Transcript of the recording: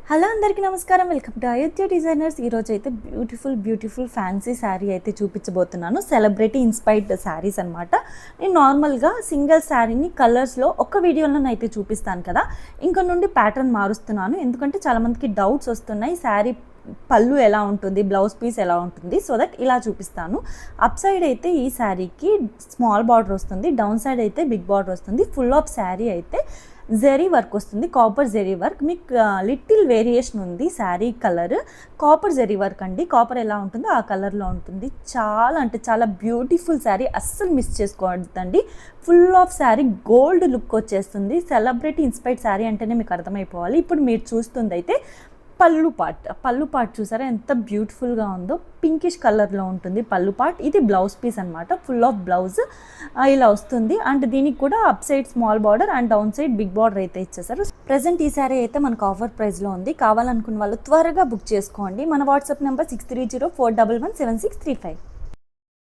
Hello అందరికీ నమస్కారం. Welcome to Ayodhya designers. ఈరోజు అయితే బ్యూటిఫుల్ ఫ్యాన్సీ శారీ అయితే చూపించబోతున్నాను. సెలబ్రిటీ ఇన్స్పైర్డ్ శారీస్ అనమాట. నేను నార్మల్గా సింగిల్ శారీని కలర్స్లో ఒక వీడియోలో అయితే చూపిస్తాను కదా, ఇంక నుండి ప్యాటర్న్ మారుస్తున్నాను. ఎందుకంటే చాలామందికి డౌట్స్ వస్తున్నాయి, శారీ పళ్ళు ఎలా ఉంటుంది, బ్లౌజ్ పీస్ ఎలా ఉంటుంది, సో దట్ ఇలా చూపిస్తాను. అప్ సైడ్ అయితే ఈ శారీకి స్మాల్ బార్డర్ వస్తుంది, డౌన్ సైడ్ అయితే బిగ్ బార్డర్ వస్తుంది. ఫుల్ ఆఫ్ శారీ అయితే జెరీ వర్క్ వస్తుంది, కాపర్ జెరీ వర్క్. మీకు లిటిల్ వేరియేషన్ ఉంది sari colour. Copper zari work అండి, కాపర్ ఎలా ఉంటుందో ఆ కలర్లో ఉంటుంది. చాలా అంటే చాలా బ్యూటిఫుల్ శారీ, అస్సలు మిస్ చేసుకోవద్దండి. Full of sari gold look వచ్చేస్తుంది. సెలబ్రిటీ ఇన్స్పైర్డ్ శారీ అంటేనే మీకు అర్థమైపోవాలి. ఇప్పుడు మీరు చూస్తుంది అయితే పళ్ళు పార్ట్ చూసారా ఎంత బ్యూటిఫుల్గా ఉందో. పింకిష్ కలర్లో ఉంటుంది పళ్ళు పార్ట్. ఇది బ్లౌజ్ పీస్ అనమాట, ఫుల్ ఆఫ్ బ్లౌజ్ ఇలా వస్తుంది. అండ్ దీనికి కూడా up side small border and down side big border అయితే ఇచ్చేసారు. ప్రెజెంట్ ఈ శారీ అయితే మనకు ఆఫర్ ప్రైస్లో ఉంది. కావాలనుకున్న వాళ్ళు త్వరగా బుక్ చేసుకోండి. మన వాట్సాప్ నెంబర్ 6304117635.